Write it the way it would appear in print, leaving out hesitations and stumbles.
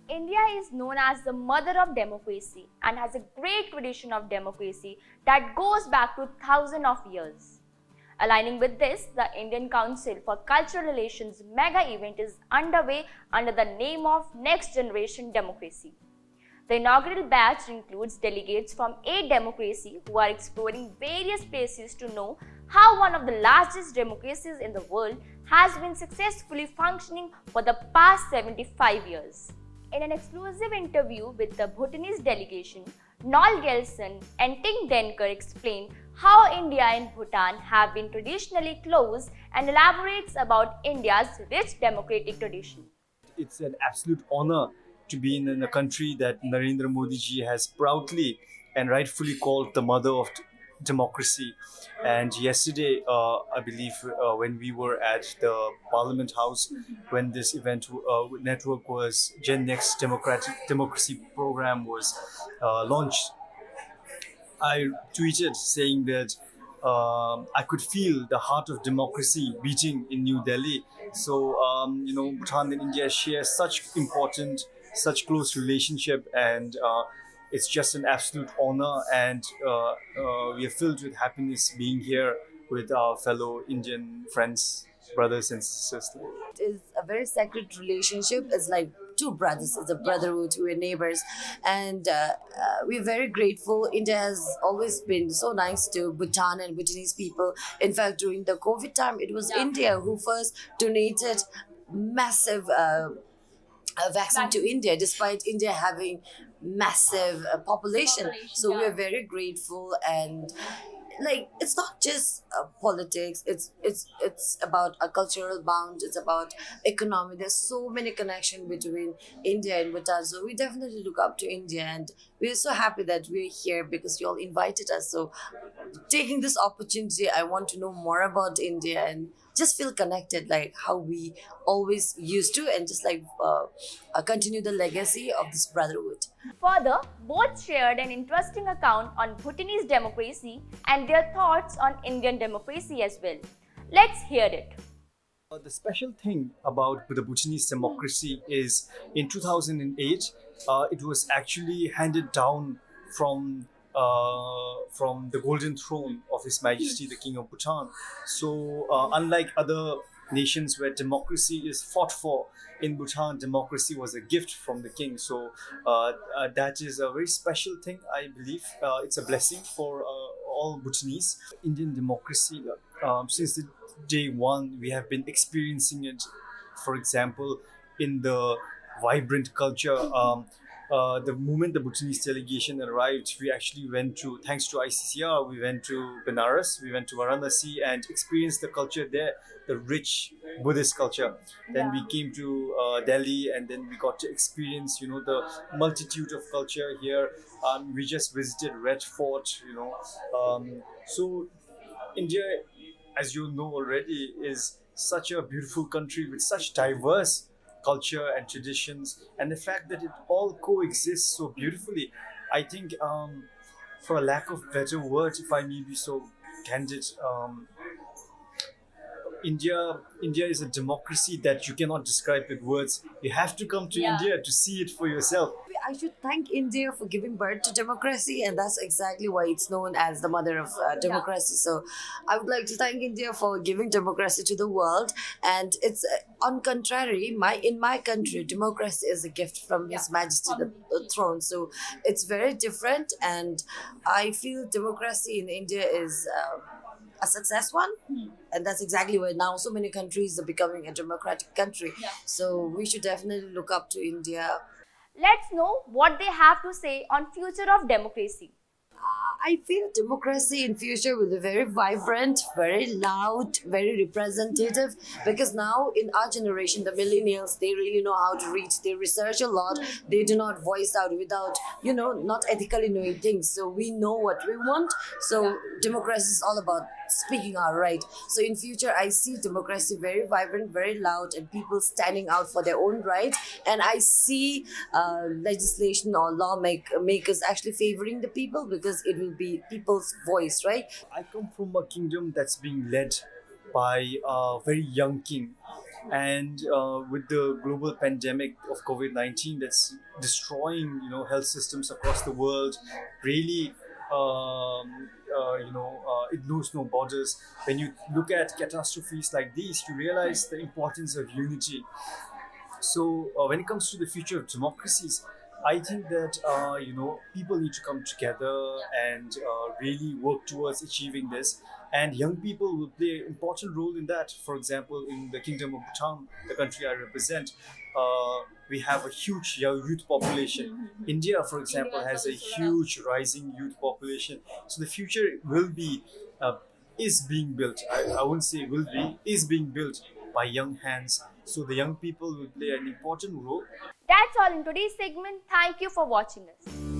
India is known as the mother of democracy and has a great tradition of democracy that goes back to thousands of years. Aligning with this, the Indian Council for Cultural Relations mega event is underway under the name of Next Generation Democracy. The inaugural batch includes delegates from 8 democracies who are exploring various places to know how one of the largest democracies in the world has been successfully functioning for the past 75 years. In an exclusive interview with the Bhutanese delegation, Gyeltshen and Denkar explained how India and Bhutan have been traditionally close and elaborates about India's rich democratic tradition. It's an absolute honor to be in a country that Narendra Modi ji has proudly and rightfully called the mother of democracy. And yesterday, I believe, when we were at the Parliament House, when this event network was Gen Next Democracy program was launched, I tweeted saying that I could feel the heart of democracy beating in New Delhi. So, Bhutan and India share such important, such close relationship, and it's just an absolute honor. And we are filled with happiness being here with our fellow Indian friends, brothers, and sisters. It is a very sacred relationship. It's like two brothers. It's a brotherhood. We're neighbors, and we're very grateful. India has always been so nice to Bhutan and Bhutanese people. In fact, during the COVID time, it was India who first donated massive vaccine to India, despite India having massive population. So we're very grateful, and like it's not just politics, it's about a cultural bound, it's about economy. There's so many connection between India and Bhutan, so we definitely look up to India, and we're so happy that we're here because you all invited us. So taking this opportunity, I want to know more about India and just feel connected like how we always used to, and just like continue the legacy of this brotherhood. Further, both shared an interesting account on Bhutanese democracy and their thoughts on Indian democracy as well. Let's hear it. The special thing about the Bhutanese democracy is in 2008, it was actually handed down from the golden throne of His Majesty the King of Bhutan. So, unlike other nations where democracy is fought for, in Bhutan, democracy was a gift from the king. So, that is a very special thing, I believe. It's a blessing for all Bhutanese. Indian democracy, since the day one, we have been experiencing it, for example, in the vibrant culture. The moment the Bhutanese delegation arrived, we actually went to, thanks to ICCR, we went to Benares, we went to Varanasi and experienced the culture there, the rich Buddhist culture. Then we came to Delhi, and then we got to experience, the multitude of culture here. We just visited Red Fort, So India, as you know already, is such a beautiful country with such diverse culture and traditions, and the fact that it all coexists so beautifully. I think, for a lack of better words, if I may be so candid, India is a democracy that you cannot describe with words. You have to come to India to see it for yourself. I should thank India for giving birth to democracy, and that's exactly why it's known as the mother of democracy. So, I would like to thank India for giving democracy to the world. And it's on contrary, in my country, democracy is a gift from His Majesty the throne. So, it's very different, and I feel democracy in India is a success one, and that's exactly why now so many countries are becoming a democratic country. So we should definitely look up to India. Let's know what they have to say on future of democracy. I feel democracy in future will be very vibrant, very loud, very representative, because now in our generation, the millennials, they really know how to read. They research a lot. They do not voice out without, not ethically knowing things. So we know what we want. So democracy is all about speaking our right. So in future, I see democracy very vibrant, very loud, and people standing out for their own right. And I see legislation or lawmakers actually favoring the people, because it will be people's voice, right? I come from a kingdom that's being led by a very young king. And with the global pandemic of COVID-19 that's destroying, health systems across the world, really, it knows no borders. When you look at catastrophes like these, you realize the importance of unity. So when it comes to the future of democracies, I think that people need to come together and really work towards achieving this. And young people will play an important role in that. For example, in the Kingdom of Bhutan, the country I represent, we have a huge youth population. India, for example, has a huge rising youth population. So the future will be is being built. I wouldn't say will be, is being built by young hands. So the young people will play an important role. That's all in today's segment. Thank you for watching us.